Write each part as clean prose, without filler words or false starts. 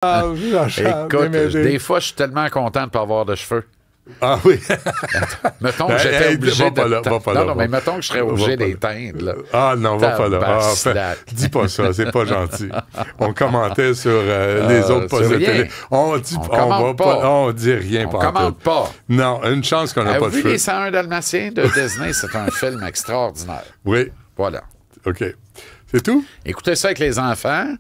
Écoute, des fois, je suis tellement content de ne pas avoir de cheveux. Ah oui. Mettons que j'étais obligé va pas là, va pas là, non, mais mettons que je serais obligé d'éteindre. Là. Ah non, va pas là. Dis pas ça, c'est pas gentil. On commentait sur les autres postes de télé. On dit rien. On commente pas. Non, une chance qu'on n'a pas de vu cheveux. Les 101 Dalmatiens de Disney, c'est un film extraordinaire. Oui. Voilà. OK. C'est tout? Écoutez ça avec les enfants.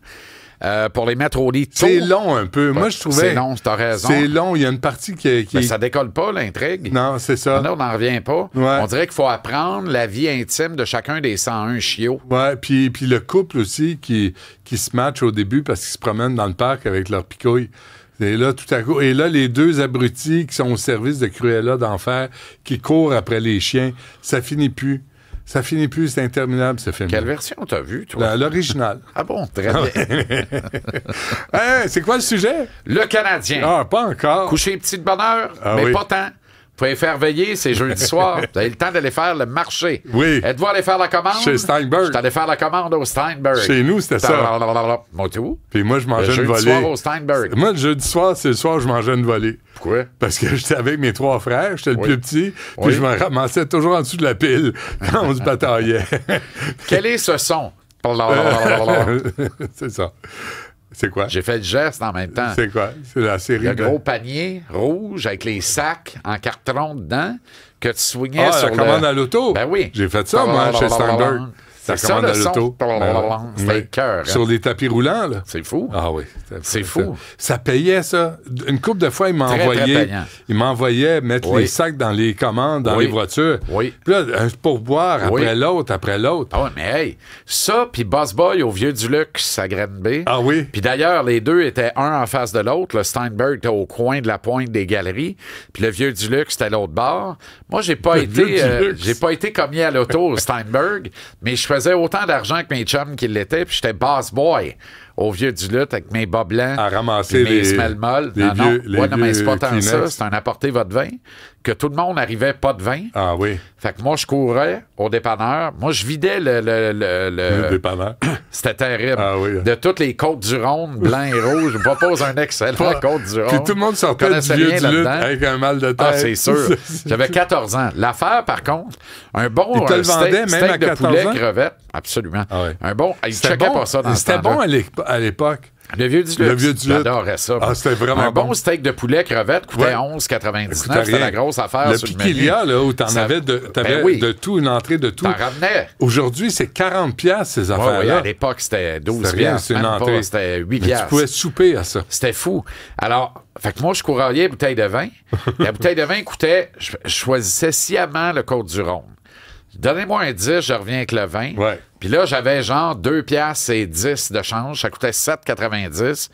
Pour les mettre au lit tôt. C'est long un peu. Moi, je trouvais... C'est long, t'as raison. C'est long. Il y a une partie qui Mais ça décolle pas, l'intrigue. Non, c'est ça. Non, on n'en revient pas. Ouais. On dirait qu'il faut apprendre la vie intime de chacun des 101 chiots. Ouais, puis le couple aussi qui se match au début parce qu'ils se promènent dans le parc avec leurs picouilles. Et là, tout à coup... Et là, les deux abrutis qui sont au service de Cruella d'Enfer, qui courent après les chiens, ça finit plus. Ça finit plus, c'est interminable, ce film. Quelle version t'as vu, toi? L'original. Ah bon, très bien. Hey, c'est quoi le sujet? Le Canadien. Ah, pas encore. Coucher petit de bonne heure, mais pas tant. Vous pouvez faire veiller, c'est jeudi soir. Vous avez le temps d'aller faire le marché. Oui. Êtes-vous allé faire la commande? Chez Steinberg. Je suis allé faire la commande au Steinberg. Chez nous, c'était ça. Moi, tout. Puis moi, je mangeais une volée. volée. Le jeudi soir au Steinberg. Moi, le jeudi soir, c'est le soir où je mangeais une volée. Pourquoi? Parce que j'étais avec mes trois frères, j'étais le plus petit, puis je me ramassais toujours en dessous de la pile quand on se bataillait. Quel est ce son? C'est ça. C'est quoi? J'ai fait le geste en même temps. C'est quoi? C'est la série. Le gros panier rouge avec les sacs en carton dedans que tu soignais sur la commande à l'auto? Ben oui. J'ai fait ça, moi, chez Steinberg. C'est ça, le son. C'était cœur. Sur des tapis roulants, là. C'est fou. Ah oui. C'est fou. Ça payait, ça. Une couple de fois, il m'envoyait mettre les sacs dans les commandes, dans les voitures. Oui. Puis là, un pourboire après l'autre, après l'autre. Ah oui, mais hey, ça, puis Boss Boy au Vieux du Luxe à Granby. Ah oui. Puis d'ailleurs, les deux étaient un en face de l'autre. Le Steinberg était au coin de la pointe des galeries. Puis le Vieux du Luxe, c'était l'autre bord. Moi, j'ai pas été commis à l'auto au Steinberg, mais je faisais autant d'argent que mes chums qui l'étaient, puis j'étais boss boy au Vieux du Lutte avec mes bas blancs à ramasser mes semelles molles. Non, mais c'est pas tant Kleenex. ça. C'est un apporter votre vin. Que tout le monde arrivait pas de vin. Ah oui. Fait que moi, je courais au dépanneur. Moi, je vidais le dépanneur. C'était terrible. Ah oui. De toutes les Côtes-du-Rhône, blanc et rouge, je vous propose un excellent Côtes-du-Rhône. Puis tout le monde sortait du Vieux du Lutte avec un mal de tête. Ah, c'est sûr. J'avais 14 ans. L'affaire, par contre, un bon steak de poulet crevette. Absolument. Ah oui. Un bon... Il checkait pas ça dans ce temps-là. C'était bon à l'époque. Le Vieux du Lutte. J'adorais ça. Ah, c'était vraiment un bon steak de poulet crevette coûtait 11,99. C'était la grosse affaire sur le menu. Le Piquilia, là, où t'en avais de tout, une entrée de tout. T'en ramenais. Aujourd'hui, c'est 40$, ces affaires-là. Oui, à l'époque, c'était 12$. C'est une entrée. C'était 8$. Tu pouvais souper à ça. C'était fou. Alors, fait que moi, je courrais bouteille de vin. La bouteille de vin coûtait... Je choisissais sciemment le Côte-du-Rhône. Donnez-moi un 10, je reviens avec le vin. Ouais. Puis là, j'avais genre 2$ et 10 de change. Ça coûtait 7,90.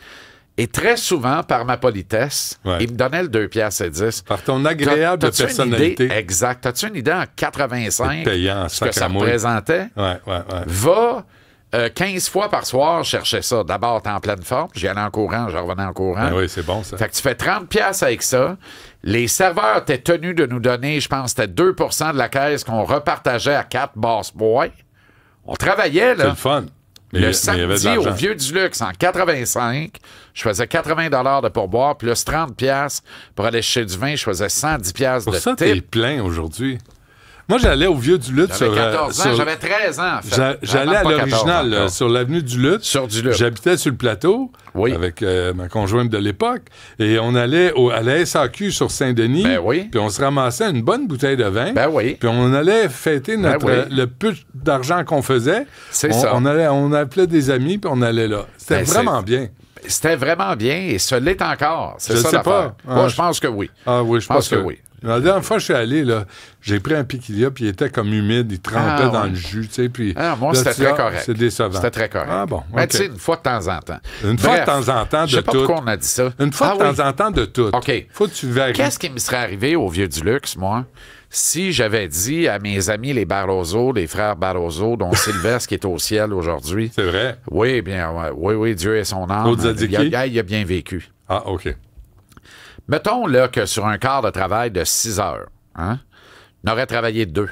Et très souvent, par ma politesse, il me donnait le 2$ et 10. Par ton agréable personnalité. Exact. As-tu une idée en 85 payant, ce que ça représentait? Ouais. Va 15 fois par soir chercher ça. D'abord, t'es en pleine forme. J'y allais en courant, je revenais en courant. Oui, c'est bon, ça. Fait que tu fais 30$ avec ça. Les serveurs étaient tenus de nous donner, je pense, c'était 2% de la caisse qu'on repartageait à 4 Boss Boy. On travaillait, là. C'est le fun. Le samedi, au Vieux du Luxe, en 85, je faisais 80$ de pourboire, plus 30$ pour aller chercher du vin, je faisais 110$ pour de ça, tip. T'es plein aujourd'hui. Moi, j'allais au Vieux du Lutte J'avais 14 ans, j'avais 13 ans, en fait. J'allais à l'original, sur l'avenue du Lutte. Sur du Lutte. J'habitais sur le plateau avec ma conjointe de l'époque. Et on allait à la SAQ sur Saint-Denis. Ben oui. Puis on se ramassait une bonne bouteille de vin. Ben oui. Puis on allait fêter le peu d'argent qu'on faisait. C'est ça. On appelait des amis, puis on allait là. C'était vraiment bien. C'était vraiment bien, et ce l'est encore. C'est je ça sais l'affaire. pas. Moi, je pense que oui. Ah oui, je pense que oui. La dernière fois que je suis allé, là, j'ai pris un Piquilia, puis il était comme humide, il trempait dans le jus, tu sais, puis... moi, c'était très correct. C'est décevant. C'était très correct. Ah bon, Mais tu sais, une fois de temps en temps. Une fois de temps en temps de tout. Je sais pas pourquoi on a dit ça. Une fois de temps en temps de tout. OK. Faut que tu varies. Qu'est-ce qui me serait arrivé au Vieux du Luxe, moi, si j'avais dit à mes amis les Barroso, les frères Barroso, dont Sylvestre qui est au ciel aujourd'hui... C'est vrai? Oui, bien, oui, Dieu est son âme. Il a bien vécu. Ah, OK. Mettons là que sur un quart de travail de 6 heures, on aurait travaillé 2.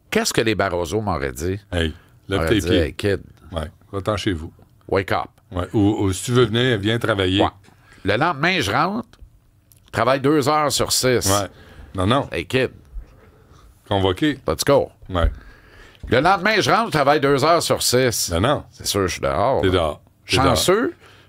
Qu'est-ce que les Barroso m'auraient dit? Hey, lève tes pieds. Hey, kid. Ouais, va-t'en chez vous. Wake up. Ouais. Ou si tu veux venir, viens travailler. Ouais. Le lendemain, je rentre, travaille 2 heures sur 6. Ouais. Non. Hey, kid, Convoqué. pas de score. Ouais. Le lendemain, je rentre, travaille 2 heures sur 6. Non. C'est sûr, je suis dehors. T'es là. dehors.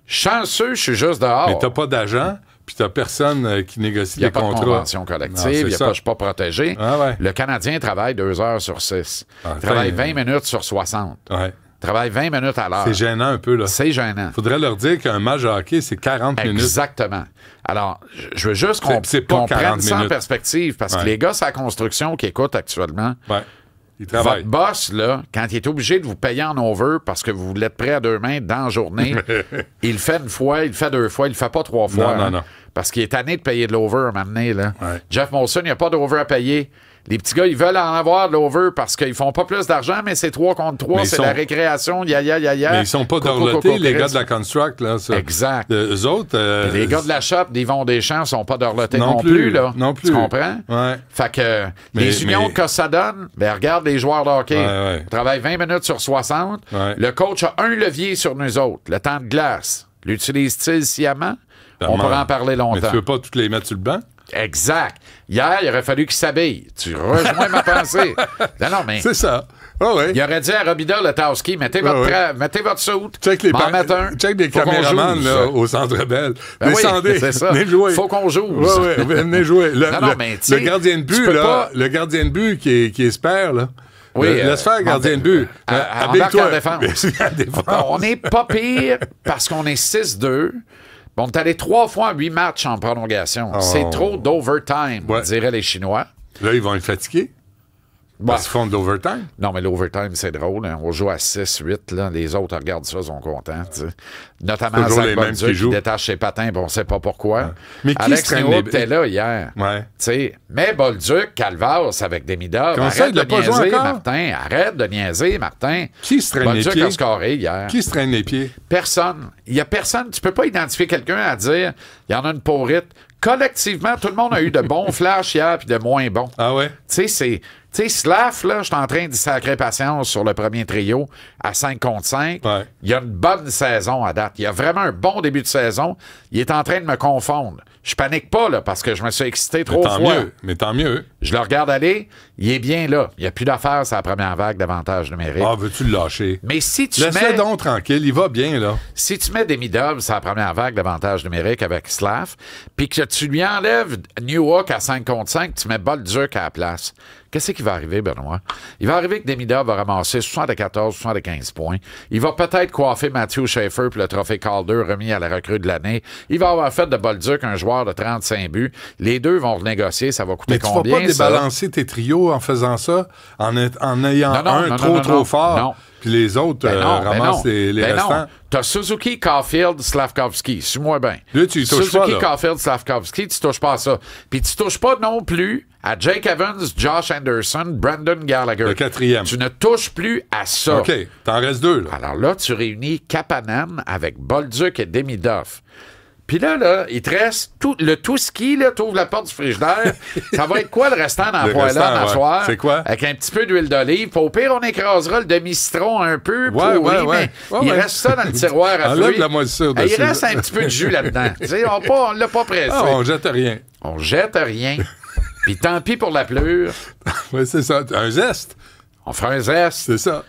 Chanceux, je suis juste dehors. Mais t'as pas d'agent, puis t'as personne qui négocie Il n'y a les pas contrats. de convention collective, je suis pas protégé. Ah ouais. Le Canadien travaille 2 heures sur 6. Il travaille 20 minutes sur 60. Ouais. Travaille 20 minutes à l'heure. C'est gênant un peu, là. C'est gênant. Faudrait leur dire qu'un match de hockey, c'est 40 minutes. Exactement. Alors, je veux juste qu'on prenne ça en perspective, parce que les gars, c'est la construction qui écoutent actuellement. Ouais. Ils travaillent. Votre boss, là, quand il est obligé de vous payer en over parce que vous l'êtes prêt à 2 mains dans la journée, il le fait une fois, il le fait 2 fois, il le fait pas 3 fois. Non. Parce qu'il est tanné de payer de l'over à un moment donné, là. Ouais. Jeff Molson, il n'y a pas d'over à payer. Les petits gars, ils veulent en avoir de l'over parce qu'ils font pas plus d'argent, mais c'est 3 contre 3, c'est la récréation, ya. Mais ils sont pas dorlotés, les gars de la Construct, là. Ça. Exact. Eux autres... les gars de la shop d'Yvon Deschamps sont pas dorlotés non plus, là. Non plus. Tu comprends? Ouais. Fait que les unions que ça donne, ben regarde les joueurs de hockey. Ouais. Ils travaillent 20 minutes sur 60. Ouais. Le coach a un levier sur nous autres, le temps de glace. L'utilise-t-il sciemment? On pourrait en parler longtemps. Mais tu veux pas toutes les mettre sur le banc? Exact. Hier, il aurait fallu qu'il s'habille. Tu rejoins ma pensée. Non, mais... C'est ça. Oh, ouais. Il aurait dit à Robida Letowski, mettez votre soute. Check les caméramans là, au Centre Bell. Descendez. Oui, c'est ça. Venez jouer. Faut qu'on joue. Oui, venez jouer. Le gardien de but, là, pas... le gardien de but qui espère, là. Oui, laisse faire le gardien de but. Habille-toi. On n'est pas pire parce qu'on est 6-2. On est allé 3 fois en 8 matchs en prolongation. C'est trop d'overtime, diraient les Chinois. Là, ils vont être fatigués. Parce qu'ils font de l'overtime. Non, mais l'overtime, c'est drôle. Hein. On joue à 6-8. Là. Les autres regardent ça, sont contents. T'sais. Notamment Zach Bolduc qui détache ses patins, on ne sait pas pourquoi. Ouais. Mais qui Alex Newhook était là hier. Ouais. Mais Bolduc, Calvas avec Demidov. Arrête de niaiser, Martin. Arrête de niaiser, Martin. Qui se traîne les pieds? Bolduc a scoré hier. Qui se traîne les pieds? Personne. Il n'y a personne. Tu peux pas identifier quelqu'un à dire il y en a une pourrite. Collectivement, tout le monde a eu de bons flashs hier puis de moins bons. Ah ouais? Tu sais, Slav, là, je suis en train d'y sacrer patience sur le premier trio à 5 contre 5. Ouais. Il y a une bonne saison à date. Il y a vraiment un bon début de saison. Il est en train de me confondre. Je panique pas, là, parce que je me suis excité trop fois. Mais tant mieux. Je le regarde aller. Il est bien là. Il n'y a plus d'affaires sur la première vague d'avantage numérique. Ah, veux-tu le lâcher? Mais si tu Laisse-le donc tranquille. Il va bien, là. Si tu mets Demidov sur la première vague d'avantage numérique avec Slav, puis que tu lui enlèves Newhook à 5 contre 5, tu mets Bolduc à la place. Qu'est-ce qui va arriver, Benoît? Il va arriver que Demidov va ramasser 74, 75 points. Il va peut-être coiffer Matthew Schaefer pour le trophée Calder remis à la recrue de l'année. Il va avoir fait de Bolduc un joueur de 35 buts. Les deux vont renégocier. Ça va coûter combien, mais tu vas pas débalancer tes trios en faisant ça, en ayant trop fort, puis les autres ramassent les restants. T'as Suzuki, Caulfield, Slavkovski. Suis-moi bien. Là, tu touches pas, Suzuki, Caulfield, Slavkovski, tu touches pas à ça. Puis tu touches pas non plus à Jake Evans, Josh Anderson, Brandon Gallagher. Le 4e. Tu ne touches plus à ça. OK, t'en restes 2, là. Alors là, tu réunis Kapanen avec Bolduc et Demidov. Puis là, il te reste le tout ski, là, t'ouvres la porte du frigidaire. Ça va être quoi le restant dans la poêlée à soir? C'est quoi? Avec un petit peu d'huile d'olive. Au pire, on écrasera le demi-citron un peu pourri, mais il reste ça dans le tiroir à fruits. La moisissure dessus. Il reste un petit peu de jus là-dedans. On l'a pas pressé. Ah, on jette rien. On jette rien. Puis tant pis pour la pleure. Oui, c'est ça. Un zeste. On fera un zeste. C'est ça.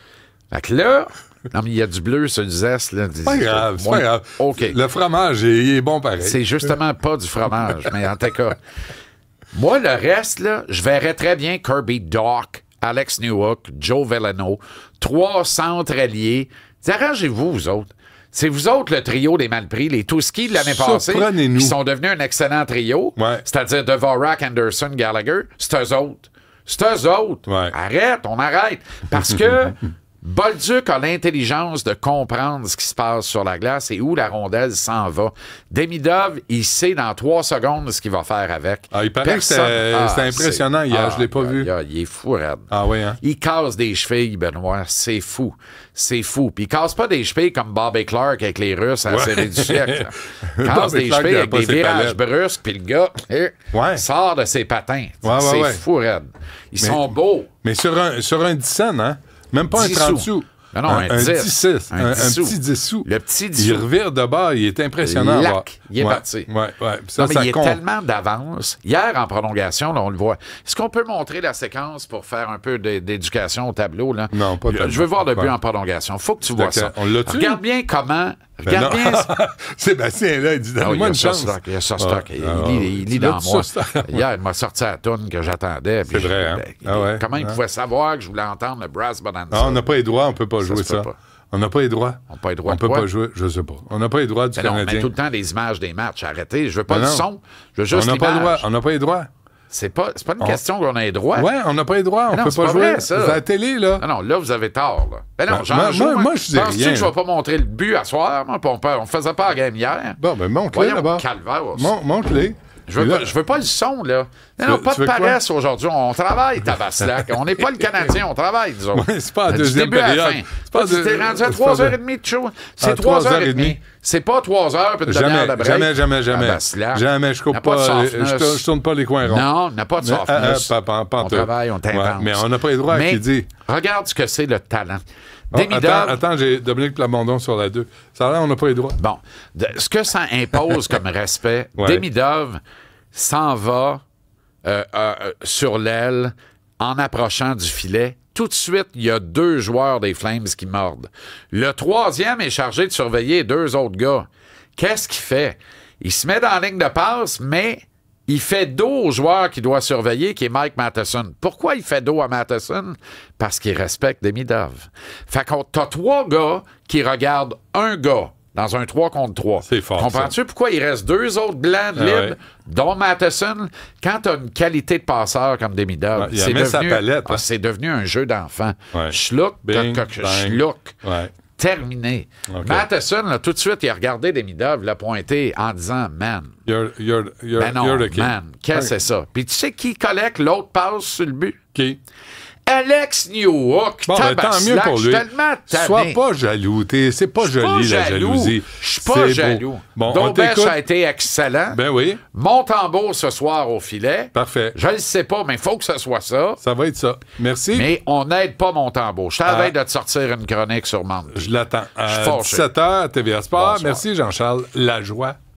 Fait que là... Non, mais il y a du bleu sur le zeste. Là. C'est pas grave, c'est pas grave. OK. Le fromage, il est bon pareil. C'est justement pas du fromage, mais en tout cas. Moi, le reste, là, je verrais très bien Kirby Dach, Alex Newhook, Joe Veleno, 3 centres alliés. Arrangez-vous, vous autres. C'est vous autres, le trio des malpris, les Touski de l'année passée, qui sont devenus un excellent trio, c'est-à-dire Dvorak, Anderson, Gallagher. C'est eux autres. C'est eux autres. Ouais. Arrête, on arrête. Parce que... Bolduc a l'intelligence de comprendre ce qui se passe sur la glace et où la rondelle s'en va. Demidov, il sait dans 3 secondes ce qu'il va faire avec. Ah, il paraît que c'était impressionnant hier, je ne l'ai pas vu. Il est fou, raide. Ah oui, hein? Il casse des chevilles, Benoît. C'est fou. C'est fou. Puis il casse pas des chevilles comme Bobby Clark avec les Russes à la série du siècle. Il casse des chevilles avec des virages brusques, puis le gars sort de ses patins. C'est fou, raide. Ils sont beaux. Mais sur un 10 cents, hein? Même pas un 30 sous. Non, un 10. Un petit 10 sous. Le petit 10 Il revire de bord, il est impressionnant. Il est parti. Ouais. Ça, non, mais ça il est compte. tellement d'avance. Hier, en prolongation, là, on le voit. Est-ce qu'on peut montrer la séquence pour faire un peu d'éducation au tableau? Là? Non, pas tellement. Je veux voir le but en prolongation. Faut que tu vois ça. On l'a tué? Regarde bien comment... Regarde bien... Sébastien, là, il dit, donne-moi une chance. Il y a ça stock. Il lit dans moi. Hier, il m'a sorti la toune que j'attendais. C'est vrai, hein? Comment il pouvait savoir que je voulais entendre le Brass Bonanza? Ah, on n'a pas les droits, on peut pas jouer ça. On n'a pas les droits. On n'a pas les droits. On peut pas jouer, je sais pas. On n'a pas les droits du Canadien. On met tout le temps des images des matchs. Arrêtez. Je veux pas le son. Je veux juste l'image. On n'a pas les droits. C'est pas une question qu'on a les droits. Oui, on n'a pas les droits. On ne peut pas jouer. C'est à la télé, là. Non, là, vous avez tort. Là. Ben non, moi, je dis rien. Penses-tu que je vais pas montrer le but à soir? On faisait pas la game hier. Bon, ben montre-le d'abord. Montre-le. Je veux pas le son, là. Non, pas de paresse aujourd'hui. On travaille, Tabaslac. On n'est pas le Canadien, on travaille, disons. Oui, c'est pas la deuxième période. T'es rendu à 3h30 de show. C'est 3h30. C'est pas 3h puis une demi-heure de break. Jamais. Jamais, je coupe pas. Je tourne pas les coins ronds. Non, on n'a pas de softness. On travaille, on t'invente. Mais on n'a pas les droits qui dit. Regarde ce que c'est le talent. Attends, j'ai Dominique Plamondon sur la 2. Ça a l'air, on n'a pas les droits. Bon. Ce que ça impose comme respect, Demidov s'en va sur l'aile en approchant du filet. Tout de suite, il y a 2 joueurs des Flames qui mordent. Le 3e est chargé de surveiller 2 autres gars. Qu'est-ce qu'il fait? Il se met dans la ligne de passe, mais il fait dos au joueur qu'il doit surveiller, qui est Mike Matheson. Pourquoi il fait dos à Matheson? Parce qu'il respecte Demidov. Fait que t'as 3 gars qui regardent un gars dans un 3 contre 3. C'est fort. Comprends-tu pourquoi il reste 2 autres blancs libres, dont Matheson? Quand t'as une qualité de passeur comme Demidov, c'est devenu un jeu d'enfant. Schluck, terminé. Okay. Matheson, là, tout de suite, il a regardé Demidov, l'a pointé en disant « Man, you're the king. Man, qu'est-ce que c'est ça? » Puis tu sais qui collecte l'autre passe sur le but? Qui? Alex Newhook. Bon, ben, tant mieux pour lui. Sois pas jaloux. C'est pas joli, la jalousie. Je suis pas jaloux. Bon, Dombèche a été excellent. Ben oui. Montembeault ce soir au filet. Parfait. Je le sais pas, mais il faut que ce soit ça. Ça va être ça. Merci. Mais on n'aide pas Montembeault. Je t'avais de te sortir une chronique sur Mante. Je l'attends. 17h, TVA Sport. Merci, Jean-Charles Lajoie.